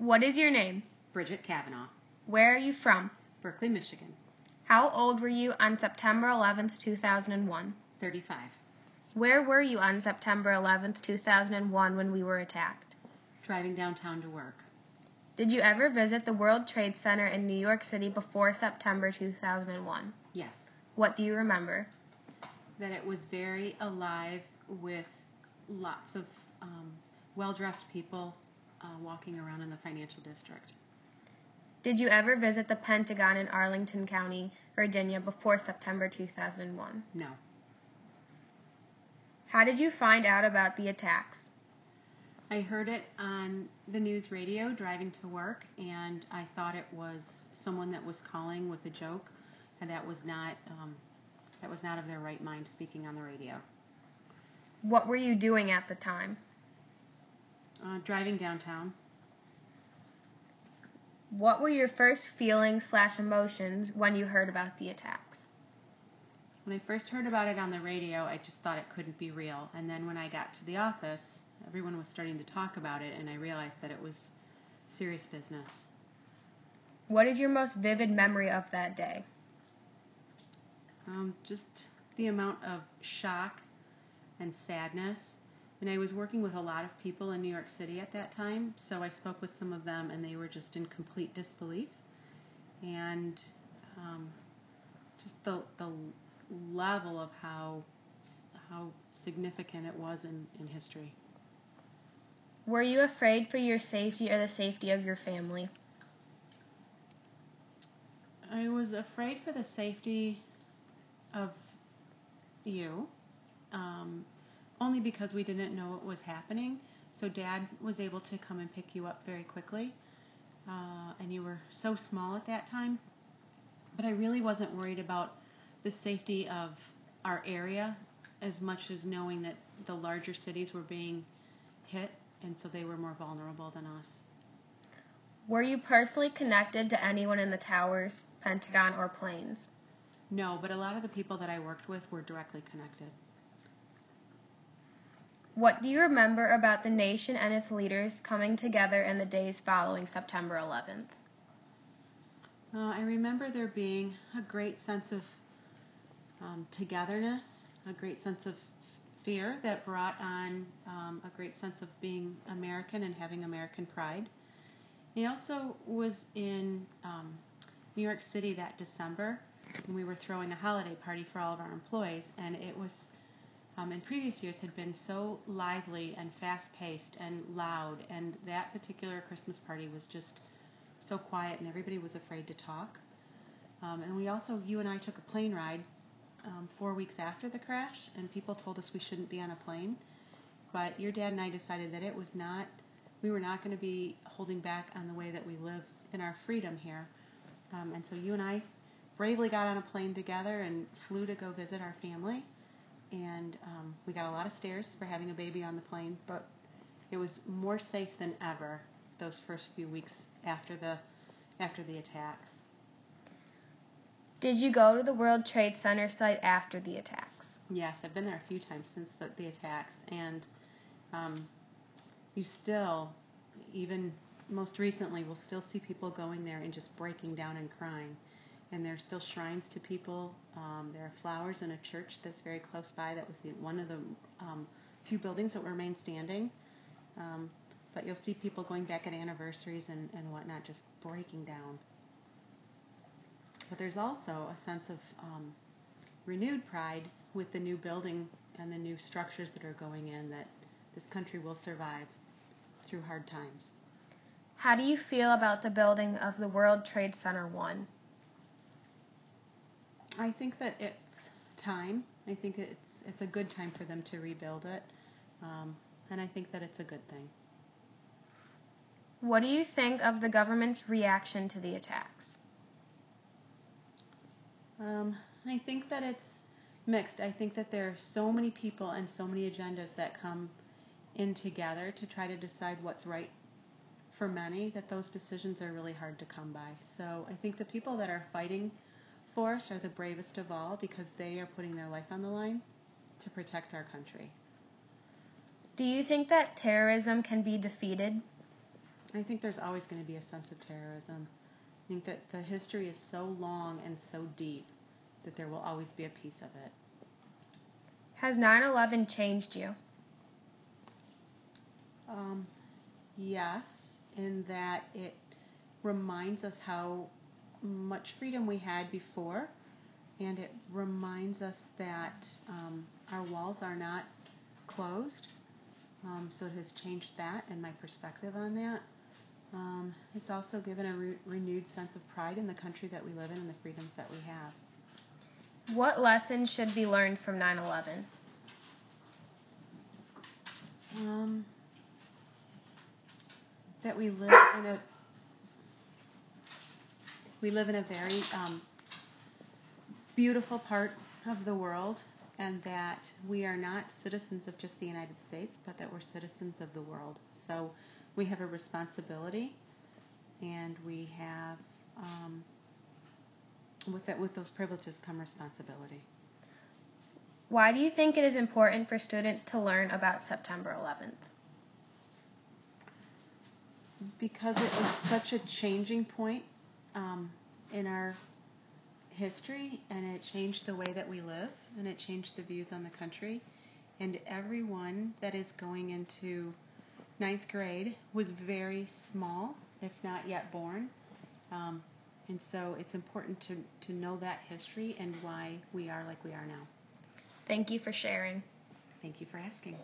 What is your name? Bridget Kavanaugh. Where are you from? Berkeley, Michigan. How old were you on September 11th, 2001? 35. Where were you on September 11th, 2001 when we were attacked? Driving downtown to work. Did you ever visit the World Trade Center in New York City before September 2001? Yes. What do you remember? That it was very alive with lots of well-dressed people walking around in the financial district. Did you ever visit the Pentagon in Arlington County, Virginia before September 2001? No. How did you find out about the attacks? I heard it on the news radio driving to work, and I thought it was someone that was calling with a joke, and that was not of their right mind speaking on the radio. What were you doing at the time? Driving downtown. What were your first feelings/emotions when you heard about the attacks? When I first heard about it on the radio, I just thought it couldn't be real. And then when I got to the office, everyone was starting to talk about it, and I realized that it was serious business. What is your most vivid memory of that day? Just the amount of shock and sadness. And I was working with a lot of people in New York City at that time, so I spoke with some of them, and they were just in complete disbelief. And just the level of how significant it was in history. Were you afraid for your safety or the safety of your family? I was afraid for the safety of you, only because we didn't know what was happening. So Dad was able to come and pick you up very quickly, and you were so small at that time. But I really wasn't worried about the safety of our area as much as knowing that the larger cities were being hit, and so they were more vulnerable than us. Were you personally connected to anyone in the towers, Pentagon, or planes? No, but a lot of the people that I worked with were directly connected. What do you remember about the nation and its leaders coming together in the days following September 11th? I remember there being a great sense of togetherness, a great sense of fear that brought on a great sense of being American and having American pride. I also was in New York City that December, and we were throwing a holiday party for all of our employees, and it was, in previous years, had been so lively and fast-paced and loud, and that particular Christmas party was just so quiet, and everybody was afraid to talk. And we also, you and I took a plane ride 4 weeks after the crash, and people told us we shouldn't be on a plane, but your dad and I decided that we were not going to be holding back on the way that we live in our freedom here. And so you and I bravely got on a plane together and flew to go visit our family. And we got a lot of stares for having a baby on the plane, but it was more safe than ever those first few weeks after the attacks. Did you go to the World Trade Center site after the attacks? Yes, I've been there a few times since the attacks, and you still, even most recently, will still see people going there and just breaking down and crying. And there's still shrines to people. There are flowers in a church that's very close by. That was one of the few buildings that remain standing. But you'll see people going back at anniversaries and whatnot, just breaking down. But there's also a sense of renewed pride with the new building and the new structures that are going in, that this country will survive through hard times. How do you feel about the building of the World Trade Center 1? I think that it's time. I think it's a good time for them to rebuild it, and I think that it's a good thing. What do you think of the government's reaction to the attacks? I think that it's mixed. I think that there are so many people and so many agendas that come in together to try to decide what's right for many, that those decisions are really hard to come by. So I think the people that are fighting for us are the bravest of all, because they are putting their life on the line to protect our country. Do you think that terrorism can be defeated? I think there's always going to be a sense of terrorism. I think that the history is so long and so deep that there will always be a piece of it. Has 9/11 changed you? Yes, in that it reminds us how much freedom we had before, and it reminds us that our walls are not closed. So it has changed that and my perspective on that. It's also given a renewed sense of pride in the country that we live in and the freedoms that we have. What lessons should be learned from 9/11? That we live in a very beautiful part of the world, and that we are not citizens of just the United States, but that we're citizens of the world. So we have a responsibility, and we have with those privileges come responsibility. Why do you think it is important for students to learn about September 11th? Because it was such a changing point in our history, and it changed the way that we live, and it changed the views on the country. And everyone that is going into 9th grade was very small, if not yet born. And so it's important to know that history and why we are like we are now. Thank you for sharing. Thank you for asking.